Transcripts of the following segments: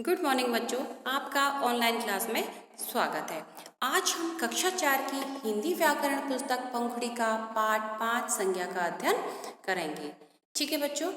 Good morning बच्चों, आपका online class में स्वागत है। आज हम कक्षा 4 की हिंदी व्याकरण पुस्तक पंखुड़ी का पाठ 5 संज्ञा का अध्ययन करेंगे। ठीक है बच्चों,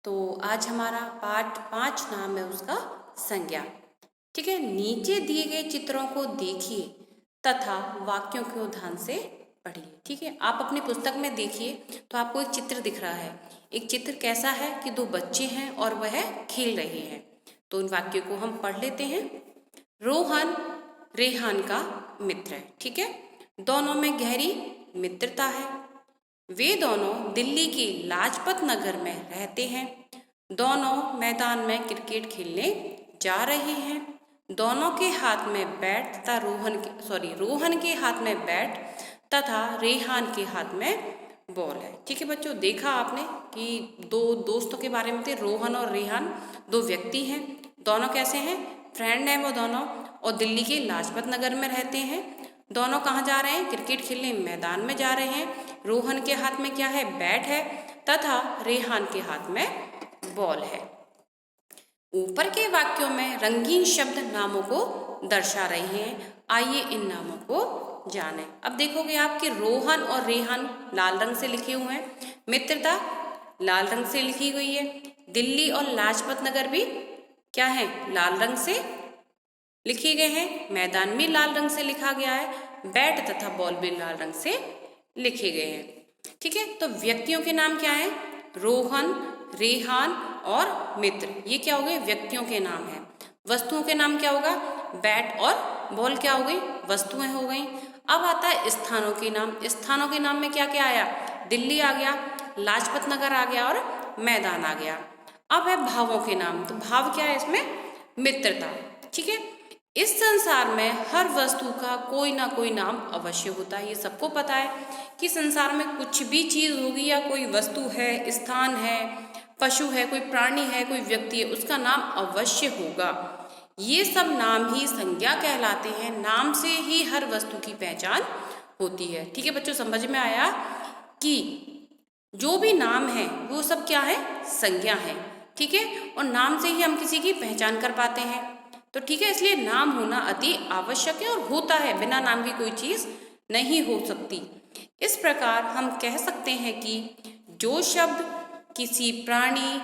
तो आज हमारा पाठ 5 नाम है उसका संज्ञा। ठीक है, नीचे दिए गए चित्रों को देखिए तथा वाक्यों को ध्यान से पढ़िए। ठीक है, आप अपनी पुस्तक में देखिए तो आपको एक चित्र दिख रहा है। एक चित्र कैसा है कि दो बच्चे हैं और वह खेल रहे हैं। तो उन वाक्यों को हम पढ़ लेते हैं। रोहन रेहान का मित्र है। ठीक है, दोनों में गहरी मित्रता है। वे दोनों दिल्ली के लाजपत नगर में रहते हैं। दोनों मैदान में क्रिकेट खेलने जा रहे हैं। दोनों के हाथ में बैट तथा रोहन के हाथ में बैट तथा रेहान के हाथ में बॉल है। ठीक है बच्चों, देखा आपने कि दो दोस्तों के बारे में थे, रोहन और रेहान, दो व्यक्ति हैं। दोनों कैसे हैं? फ्रेंड हैं वो दोनों, और दिल्ली के लाजपत नगर में रहते हैं। दोनों कहाँ जा रहे हैं? क्रिकेट खेलने मैदान में जा रहे हैं। रोहन के हाथ में क्या है? बैट है तथा रेहान के हाथ में बॉल है। ऊपर के वाक्यों में रंगीन शब्द नामों को दर्शा रहे हैं। आइए इन नामों को जाने। अब देखोगे आप कि रोहन और रेहान लाल रंग से लिखे हुए हैं, मित्रता लाल रंग से लिखी हुई है। दिल्ली और लाजपत नगर भी क्या है? लाल रंग से लिखे गए हैं। मैदान भी लाल रंग से लिखा गया है। बैट तथा बॉल भी लाल रंग से लिखे गए हैं। ठीक है, तो व्यक्तियों के नाम क्या है? रोहन, रेहान और मित्र। ये क्या हो गए? व्यक्तियों के नाम है। वस्तुओं के नाम क्या होगा? बैट और बॉल क्या हो गई? वस्तुएं हो गई। अब आता है स्थानों के नाम। स्थानों के नाम में क्या क्या आया? दिल्ली आ गया, लाजपत नगर आ गया और मैदान आ गया। अब है भावों के नाम। तो भाव क्या है इसमें? मित्रता। ठीक है, इस संसार में हर वस्तु का कोई ना कोई नाम अवश्य होता है। ये सबको पता है कि संसार में कुछ भी चीज होगी या कोई वस्तु है, स्थान है, पशु है, कोई प्राणी है, कोई व्यक्ति है, उसका नाम अवश्य होगा। ये सब नाम ही संज्ञा कहलाते हैं। नाम से ही हर वस्तु की पहचान होती है। ठीक है बच्चों, समझ में आया कि जो भी नाम है वो सब क्या है? संज्ञा है। ठीक है, और नाम से ही हम किसी की पहचान कर पाते हैं। तो ठीक है, इसलिए नाम होना अति आवश्यक है और होता है। बिना नाम की कोई चीज नहीं हो सकती। इस प्रकार हम कह सकते हैं कि जो शब्द किसी प्राणी,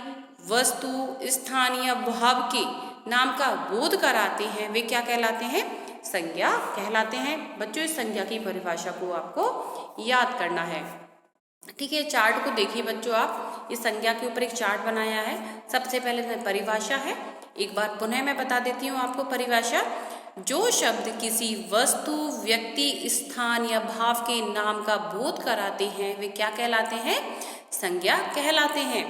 वस्तु, स्थान या भाव के नाम का बोध कराते हैं वे क्या कहलाते हैं? संज्ञा कहलाते हैं। बच्चों, इस संज्ञा की परिभाषा को आपको याद करना है। ठीक है, चार्ट को देखिए बच्चों आप। इस संज्ञा के ऊपर एक चार्ट बनाया है। सबसे पहले इसमें परिभाषा है। एक बार पुनः मैं बता देती हूँ आपको परिभाषा। जो शब्द किसी वस्तु, व्यक्ति, स्थान या भाव के नाम का बोध कराते हैं वे क्या कहलाते हैं? संज्ञा कहलाते हैं।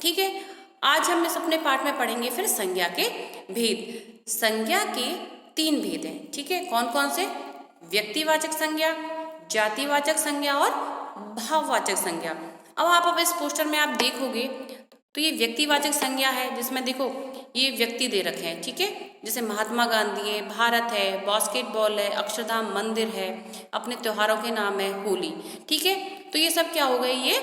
ठीक है, आज हम इस अपने पाठ में पढ़ेंगे फिर संज्ञा के भेद। संज्ञा के 3 भेद हैं। ठीक है, कौन कौन से? व्यक्तिवाचक संज्ञा, जातिवाचक संज्ञा और भाववाचक संज्ञा। अब इस पोस्टर में आप देखोगे तो ये व्यक्तिवाचक संज्ञा है, जिसमें देखो ये व्यक्ति दे रखे हैं। ठीक है, जैसे महात्मा गांधी है, भारत है, बास्केटबॉल है, अक्षरधाम मंदिर है, अपने त्योहारों के नाम है, होली। ठीक है, तो ये सब क्या हो गए? ये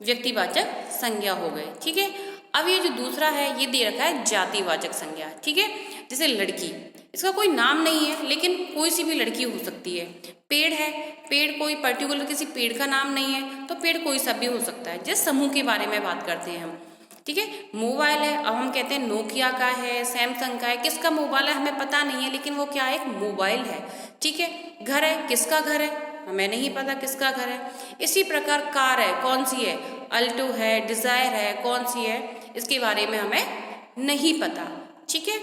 व्यक्तिवाचक संज्ञा हो गए। ठीक है, अब ये जो दूसरा है ये दे रखा है जातिवाचक संज्ञा। ठीक है, जैसे लड़की, इसका कोई नाम नहीं है लेकिन कोई सी भी लड़की हो सकती है। पेड़ है, पेड़ कोई पर्टिकुलर किसी पेड़ का नाम नहीं है, तो पेड़ कोई सा भी हो सकता है। जिस समूह के बारे में बात करते हैं हम। ठीक है, मोबाइल है, अब हम कहते हैं नोकिया का है, सैमसंग का है, किसका मोबाइल है हमें पता नहीं है, लेकिन वो क्या है? एक मोबाइल है। ठीक है, घर है, किसका घर है हमें नहीं पता किसका घर है। इसी प्रकार कार है, कौन सी है? अल्टो है, डिजायर है, कौन सी है? इसके बारे में हमें नहीं पता। ठीक है,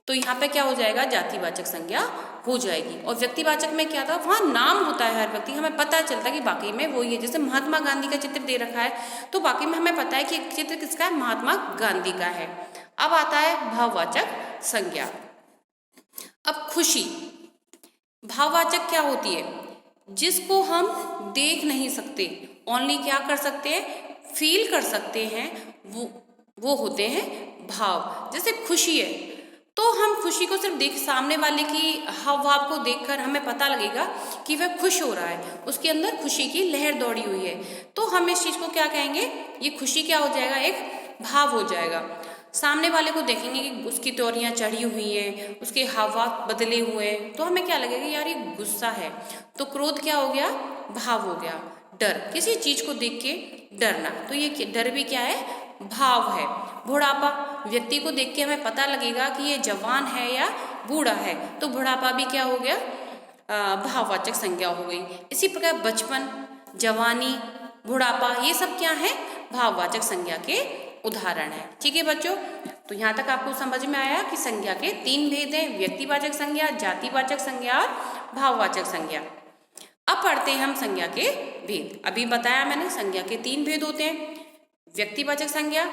तो यहाँ पे क्या हो जाएगा? जातिवाचक संज्ञा हो जाएगी। और व्यक्तिवाचक में क्या था? वहाँ नाम होता है हर व्यक्ति, हमें पता चलता है कि वाकई में वो ही है। जैसे महात्मा गांधी का चित्र दे रखा है तो वाकई में हमें पता है कि चित्र किसका है? महात्मा गांधी का है। अब आता है भाववाचक संज्ञा। अब खुशी भाववाचक क्या होती है? जिसको हम देख नहीं सकते, ओनली क्या कर सकते हैं? फील कर सकते हैं, वो होते हैं भाव। जैसे खुशी है तो हम खुशी को सिर्फ सामने वाले की हाव भाव को देखकर हमें पता लगेगा कि वह खुश हो रहा है, उसके अंदर खुशी की लहर दौड़ी हुई है, तो हम इस चीज को क्या कहेंगे? ये खुशी क्या हो जाएगा? एक भाव हो जाएगा। सामने वाले को देखेंगे कि उसकी त्योरियां चढ़ी हुई हैं, उसके हाव भाव बदले हुए हैं, तो हमें क्या लगेगा यार ये गुस्सा है। तो क्रोध क्या हो गया, भाव हो गया, डर, किसी चीज को देख के डरना, तो ये डर भी क्या है, भाव है। बुढ़ापा, व्यक्ति को देख के हमें पता लगेगा कि ये जवान है या बूढ़ा है, तो बुढ़ापा भी क्या हो गया, भाववाचक संज्ञा हो गई। इसी प्रकार बचपन, जवानी, बुढ़ापा, ये सब क्या है, भाववाचक संज्ञा के उदाहरण है। ठीक है बच्चों, तो यहाँ तक आपको समझ में आया कि संज्ञा के 3 भेद हैं, व्यक्तिवाचक संज्ञा, जातिवाचक संज्ञा और भाववाचक संज्ञा। अब पढ़ते हैं हम संज्ञा के भेद। अभी बताया मैंने संज्ञा के 3 भेद होते हैं, व्यक्तिवाचक संज्ञा,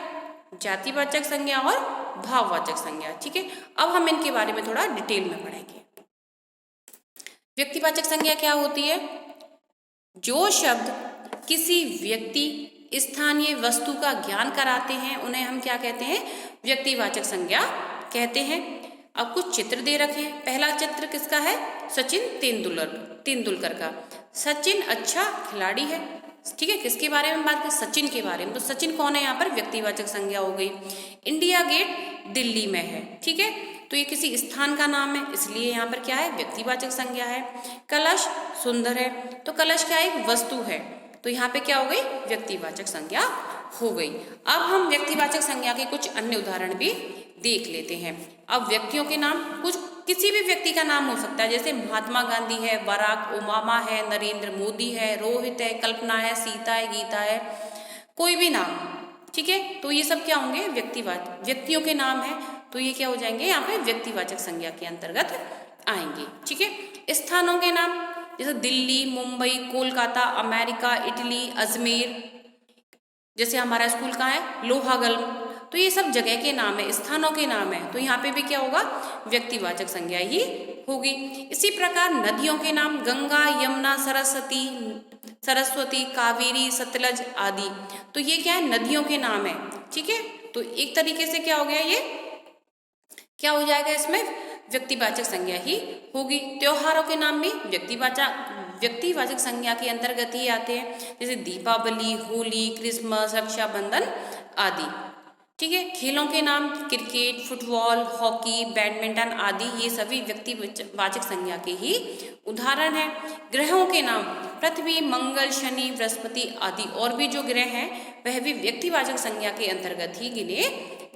जातिवाचक संज्ञा और भाववाचक संज्ञा। ठीक है, अब हम इनके बारे में थोड़ा डिटेल में पढ़ेंगे। व्यक्तिवाचक संज्ञा क्या होती है, जो शब्द किसी व्यक्ति, स्थानीय वस्तु का ज्ञान कराते हैं उन्हें हम क्या कहते हैं, व्यक्तिवाचक संज्ञा कहते हैं। अब कुछ चित्र दे रखे हैं। पहला चित्र किसका है, सचिन तेंदुलकर का। सचिन अच्छा खिलाड़ी है। ठीक है, किसके बारे में बात करें, सचिन के बारे में। तो सचिन कौन है, यहाँ पर व्यक्तिवाचक संज्ञा हो गई। इंडिया गेट दिल्ली में है। ठीक है, तो ये किसी स्थान का नाम है, इसलिए यहाँ पर क्या है, व्यक्तिवाचक संज्ञा है। कलश सुंदर है, तो कलश क्या है, एक वस्तु है, तो यहाँ पे क्या हो गई, व्यक्तिवाचक संज्ञा हो गई। अब हम व्यक्तिवाचक संज्ञा के कुछ अन्य उदाहरण भी देख लेते हैं। अब व्यक्तियों के नाम, कुछ किसी भी व्यक्ति का नाम हो सकता है, जैसे महात्मा गांधी है, बराक ओबामा है, नरेंद्र मोदी है, रोहित है, कल्पना है, सीता है, गीता है, कोई भी नाम। ठीक है, तो ये सब क्या होंगे, व्यक्तियों के नाम है, तो ये क्या हो जाएंगे, यहाँ पे व्यक्तिवाचक संज्ञा के अंतर्गत आएंगे। ठीक है, स्थानों के नाम जैसे दिल्ली, मुंबई, कोलकाता, अमेरिका, इटली, अजमेर, जैसे हमारा स्कूल कहाँ है, लोहागल, तो ये सब जगह के नाम है, स्थानों के नाम है, तो यहाँ पे भी क्या होगा, व्यक्तिवाचक संज्ञा ही होगी। इसी प्रकार नदियों के नाम, गंगा, यमुना, सरस्वती, कावेरी, सतलज आदि, तो ये क्या है, नदियों के नाम है। ठीक है, तो एक तरीके से क्या हो गया, ये क्या हो जाएगा, इसमें व्यक्तिवाचक संज्ञा ही होगी। त्योहारों के नाम भी व्यक्तिवाचक संज्ञा के अंतर्गत ही आते हैं, जैसे दीपावली, होली, क्रिसमस, रक्षाबंधन आदि। ठीक है, खेलों के नाम क्रिकेट, फुटबॉल, हॉकी, बैडमिंटन आदि, ये सभी व्यक्तिवाचक संज्ञा के ही उदाहरण हैं। ग्रहों के नाम पृथ्वी, मंगल, शनि, बृहस्पति आदि, और भी जो ग्रह हैं वह भी व्यक्तिवाचक संज्ञा के अंतर्गत ही गिने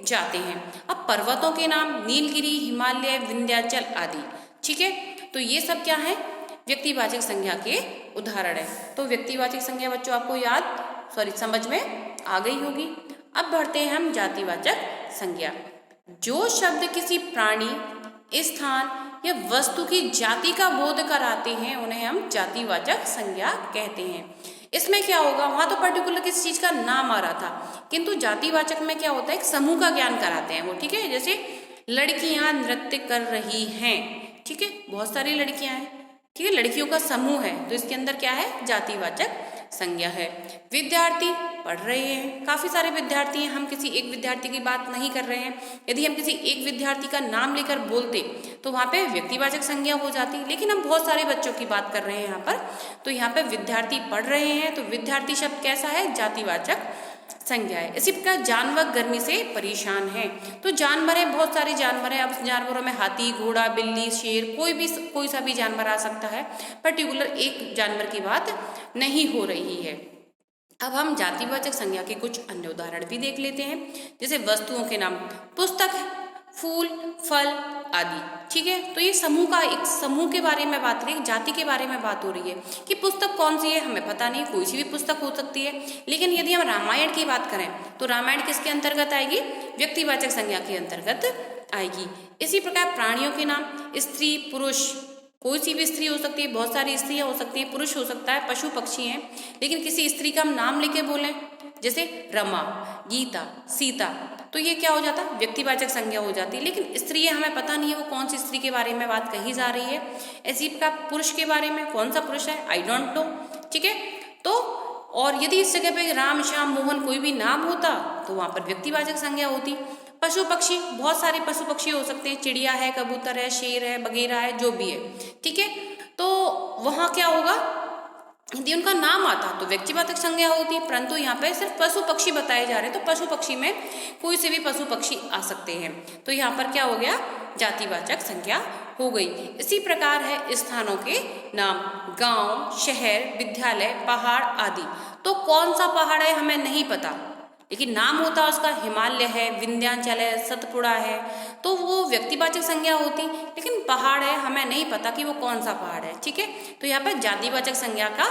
जाते हैं। अब पर्वतों के नाम नीलगिरी, हिमालय, विंध्याचल आदि। ठीक है, तो ये सब क्या है, व्यक्तिवाचक संज्ञा के उदाहरण है। तो व्यक्तिवाचक संज्ञा बच्चों आपको समझ में आ गई होगी। अब बढ़ते हैं हम जातिवाचक संज्ञा। जो शब्द किसी प्राणी, स्थान या वस्तु की जाति का बोध कराते हैं उन्हें हम जातिवाचक संज्ञा कहते हैं। इसमें क्या होगा, वहां तो पर्टिकुलर किसी चीज का नाम आ रहा था, किंतु जातिवाचक में क्या होता है, एक समूह का ज्ञान कराते हैं वो। ठीक है, जैसे लड़कियां नृत्य कर रही हैं। ठीक है, बहुत सारी लड़कियां हैं, ठीक है, लड़कियों का समूह है, तो इसके अंदर क्या है, जातिवाचक संज्ञा है। विद्यार्थी पढ़ रहे हैं, काफी सारे विद्यार्थी हैं, हम किसी एक विद्यार्थी की बात नहीं कर रहे हैं। यदि हम किसी एक विद्यार्थी का नाम लेकर बोलते तो वहां पे व्यक्तिवाचक संज्ञा हो जाती, लेकिन हम बहुत सारे बच्चों की बात कर रहे हैं यहाँ पर, तो यहाँ पे विद्यार्थी पढ़ रहे हैं, तो विद्यार्थी शब्द कैसा है, जातिवाचक संज्ञा है। इसी प्रकार जानवर गर्मी से परेशान है, तो जानवर है, बहुत सारे जानवर है। अब जानवरों में हाथी, घोड़ा, बिल्ली, शेर, कोई सा भी जानवर आ सकता है, पर्टिकुलर एक जानवर की बात नहीं हो रही है। अब हम जातिवाचक संज्ञा के कुछ अन्य उदाहरण भी देख लेते हैं, जैसे वस्तुओं के नाम पुस्तक, फूल, फल आदि। ठीक है, तो ये एक समूह के बारे में बात हो रही है, जाति के बारे में बात हो रही है कि पुस्तक कौन सी है हमें पता नहीं, कोई सी भी पुस्तक हो सकती है। लेकिन यदि हम रामायण की बात करें तो रामायण किसके अंतर्गत आएगी, व्यक्तिवाचक संज्ञा के अंतर्गत आएगी। इसी प्रकार प्राणियों के नाम स्त्री, पुरुष, कोई सी भी स्त्री हो सकती है, बहुत सारी स्त्रियां हो सकती है, पुरुष हो सकता है, पशु पक्षी हैं, लेकिन किसी स्त्री का हम नाम लेके बोलें, जैसे रमा, गीता, सीता, तो ये क्या हो जाता, व्यक्तिवाचक संज्ञा हो जाती है। लेकिन स्त्री हमें पता नहीं है वो कौन सी स्त्री के बारे में बात कही जा रही है। ऐसी का पुरुष के बारे में, कौन सा पुरुष है, आई डोंट नो। ठीक है, तो और यदि इस जगह पे राम, श्याम, मोहन कोई भी नाम होता तो वहां पर व्यक्तिवाचक संज्ञा होती। पशु पक्षी, बहुत सारे पशु पक्षी हो सकते हैं, चिड़िया है, कबूतर है, शेर है, बगेरा है, जो भी है। ठीक है, तो वहां क्या होगा, यदि उनका नाम आता तो व्यक्तिवाचक संज्ञा होती, परंतु यहाँ पे सिर्फ पशु पक्षी बताए जा रहे हैं, तो पशु पक्षी में कोई से भी पशु पक्षी आ सकते हैं, तो यहाँ पर क्या हो गया, जातिवाचक संज्ञा हो गई। इसी प्रकार है स्थानों के नाम, गांव, शहर, विद्यालय, पहाड़ आदि। तो कौन सा पहाड़ है हमें नहीं पता, लेकिन नाम होता उसका हिमालय है, विंध्याचल है, सतपुड़ा है, तो वो व्यक्तिवाचक संज्ञा होती। लेकिन पहाड़ है हमें नहीं पता कि वो कौन सा पहाड़ है, ठीक है, तो यहाँ पर जातिवाचक संज्ञा का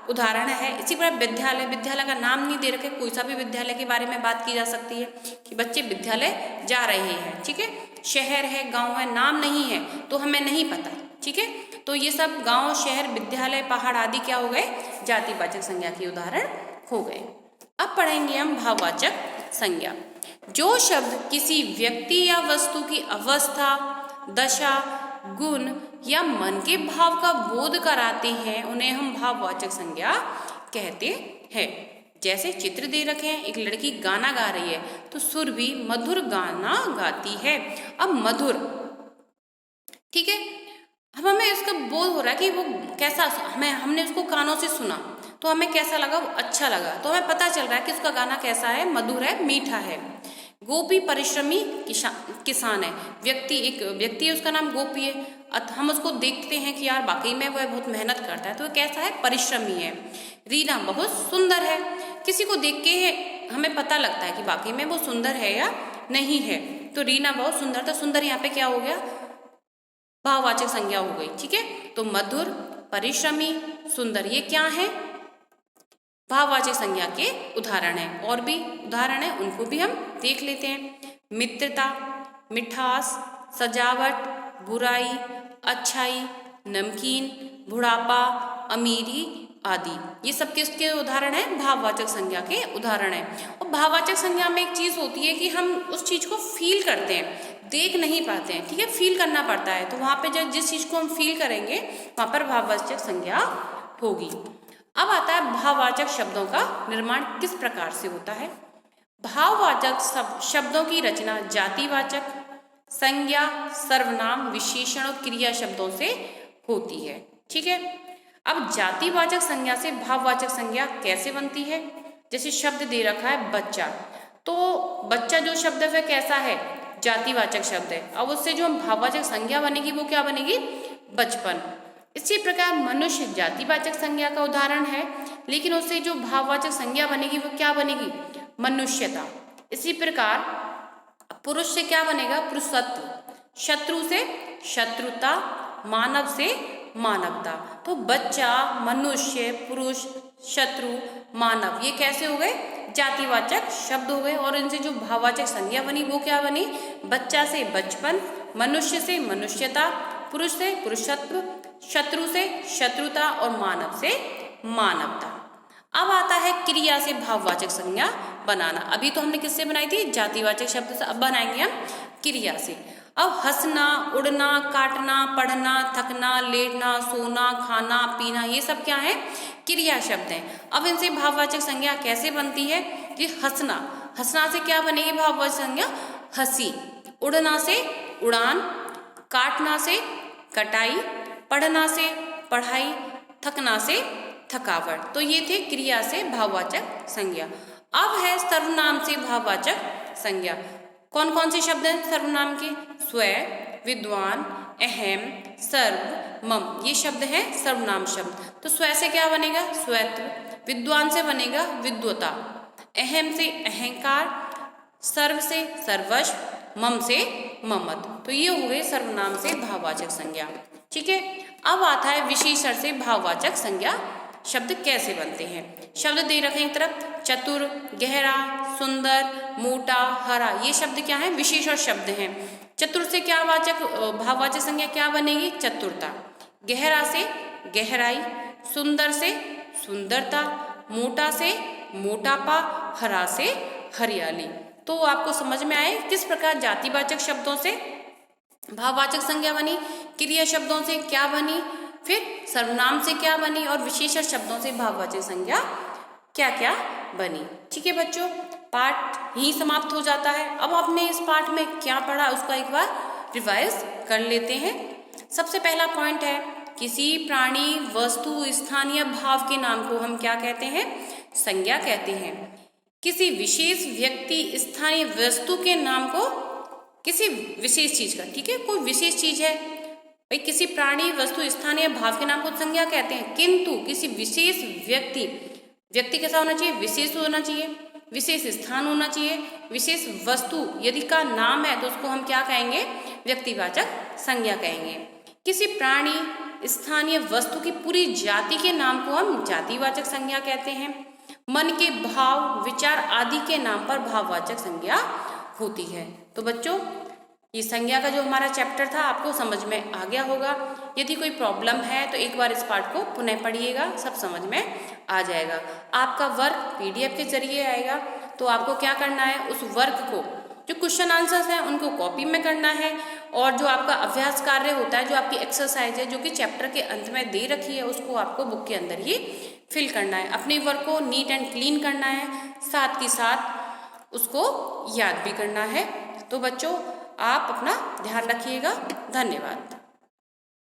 उदाहरण है। इसी प्रकार विद्यालय, विद्यालय का नाम नहीं दे रखे, कोई सा भी विद्यालय के बारे में बात की जा सकती है कि बच्चे विद्यालय जा रहे हैं, ठीक है। शहर है, गांव है, नाम नहीं है तो हमें नहीं पता, ठीक है, तो ये सब गांव, शहर, विद्यालय, पहाड़ आदि क्या हो गए, जातिवाचक संज्ञा के उदाहरण हो गए। अब पढ़ेंगे हम भाववाचक संज्ञा। जो शब्द किसी व्यक्ति या वस्तु की अवस्था, दशा, गुण या मन के भाव का बोध कराते हैं उन्हें हम भाववाचक संज्ञा कहते हैं। जैसे चित्र दे रखे हैं, एक लड़की गाना गा रही है तो सुरभि मधुर गाना गाती है। अब मधुर, ठीक है, अब हमें इसका बोध हो रहा है कि वो कैसा, हमने उसको कानों से सुना तो हमें कैसा लगा, वो अच्छा लगा, तो हमें पता चल रहा है कि उसका गाना कैसा है, मधुर है, मीठा है। गोपी परिश्रमी किसान है, एक व्यक्ति है, उसका नाम गोपी है, हम उसको देखते हैं कि यार वाकई में वह बहुत मेहनत करता है, तो कैसा है, परिश्रमी है। रीना बहुत सुंदर है, किसी को देख के हमें पता लगता है कि वाकई में वो सुंदर है या नहीं है, तो रीना बहुत सुंदर, तो सुंदर यहाँ पे क्या हो गया, भाववाचक संज्ञा हो गई, ठीक है। तो मधुर, परिश्रमी, सुंदर, ये क्या है, भाववाचक संज्ञा के उदाहरण है। और भी उदाहरण है, उनको भी हम देख लेते हैं। मित्रता, मिठास, सजावट, बुराई, अच्छाई, नमकीन, बुढ़ापा, अमीरी आदि, ये सब किसके उदाहरण है, भाववाचक संज्ञा के उदाहरण है। और भाववाचक संज्ञा में एक चीज होती है कि हम उस चीज को फील करते हैं, देख नहीं पाते हैं, ठीक है, फील करना पड़ता है, तो वहां पे जब जिस चीज को हम फील करेंगे वहां पर भाववाचक संज्ञा होगी। अब आता है भाववाचक शब्दों का निर्माण किस प्रकार से होता है। भाववाचक शब्दों की रचना जातिवाचक संज्ञा, सर्वनाम, विशेषण और क्रिया शब्दों से होती है, ठीक है। अब जातिवाचक संज्ञा से भाववाचक संज्ञा कैसे बनती है, जैसे शब्द दे रखा है बच्चा, तो बच्चा जो शब्द है वह कैसा है, जातिवाचक शब्द है। अब उससे जो भाववाचक संज्ञा बनेगी वो क्या बनेगी, बचपन। इसी प्रकार मनुष्य जातिवाचक संज्ञा का उदाहरण है, लेकिन उससे जो भाववाचक संज्ञा बनेगी वो क्या बनेगी, मनुष्यता। इसी प्रकार पुरुष से क्या बनेगा, पुरुषत्व, शत्रु से शत्रुता, मानव से मानवता। तो बच्चा, मनुष्य, पुरुष, शत्रु, मानव, ये कैसे हो गए, जातिवाचक शब्द हो गए, और इनसे जो भाववाचक संज्ञा बनी वो क्या बनी, बच्चा से बचपन, मनुष्य से मनुष्यता, पुरुष से पुरुषत्व, शत्रु से शत्रुता और मानव से मानवता। अब आता है क्रिया से भाववाचक संज्ञा बनाना। अभी तो हमने किससे बनाई थी, जातिवाचक शब्द से, अब बनाएंगे हम क्रिया से। अब हंसना, उड़ना, काटना, पढ़ना, थकना, लेटना, सोना, खाना, पीना, ये सब क्या है, क्रिया शब्द हैं। अब इनसे भाववाचक संज्ञा कैसे बनती है, कि हंसना, हंसना से क्या बनेगी भाववाचक संज्ञा, हंसी। उड़ना से उड़ान, काटना से कटाई, पढ़ना से पढ़ाई, थकना से थकावट। तो ये थे क्रिया से भाववाचक संज्ञा। अब है सर्वनाम से भाववाचक संज्ञा। कौन कौन से शब्द हैं सर्वनाम के, स्व, विद्वान, अहम, सर्व, मम, ये शब्द हैं सर्वनाम शब्द। तो स्व से क्या बनेगा, स्वत्व, विद्वान से बनेगा विद्वता, अहम से अहंकार, सर्व से सर्वस्व, मम से ममत्व। तो ये हो गए सर्वनाम से भाववाचक संज्ञा, ठीक है। अब आता है विशेषण से भाववाचक संज्ञा शब्द कैसे बनते हैं। शब्द दे रखे हैं एक तरफ, चतुर, गहरा, सुंदर, मोटा, हरा, ये शब्द क्या है, विशेषण शब्द हैं। चतुर से क्या वाचक भाववाचक संज्ञा क्या बनेगी, चतुरता। गहरा से गहराई, सुंदर से सुंदरता, मोटा से मोटापा, हरा से हरियाली। तो आपको समझ में आए किस प्रकार जातिवाचक शब्दों से भाववाचक संज्ञा बनी, क्रिया शब्दों से क्या बनी, फिर सर्वनाम से क्या बनी, और विशेषण शब्दों से भाववाचक संज्ञा क्या क्या बनी। ठीक है बच्चों, पाठ ही समाप्त हो जाता है। अब आपने इस पाठ में क्या पढ़ा उसका एक बार रिवाइज कर लेते हैं। सबसे पहला पॉइंट है किसी प्राणी, वस्तु, स्थान या भाव के नाम को हम क्या कहते हैं? संज्ञा कहते हैं। किसी विशेष व्यक्ति, स्थान या वस्तु के नाम को, किसी विशेष चीज का, ठीक है, कोई विशेष चीज है भाई, किसी प्राणी, वस्तु, स्थान या भाव के नाम को संज्ञा कहते हैं। किंतु किसी विशेष व्यक्ति, व्यक्ति कैसा होना चाहिए? विशेष होना चाहिए, विशेष स्थान होना चाहिए, विशेष वस्तु यदि का नाम है तो उसको हम क्या कहेंगे? व्यक्तिवाचक संज्ञा कहेंगे। किसी प्राणी, स्थान या वस्तु की पूरी जाति के नाम को हम जातिवाचक संज्ञा कहते हैं। मन के भाव, विचार आदि के नाम पर भाववाचक संज्ञा होती है। तो बच्चों, ये संज्ञा का जो हमारा चैप्टर था आपको समझ में आ गया होगा। यदि कोई प्रॉब्लम है तो एक बार इस पार्ट को पुनः पढ़िएगा, सब समझ में आ जाएगा। आपका वर्क पीडीएफ के जरिए आएगा, तो आपको क्या करना है? उस वर्क को, जो क्वेश्चन आंसर्स हैं उनको कॉपी में करना है, और जो आपका अभ्यास कार्य होता है, जो आपकी एक्सरसाइज है, जो कि चैप्टर के अंत में दे रखी है, उसको आपको बुक के अंदर ही फिल करना है। अपने वर्क को नीट एंड क्लीन करना है, साथ ही साथ उसको याद भी करना है। तो बच्चों, आप अपना ध्यान रखिएगा। धन्यवाद।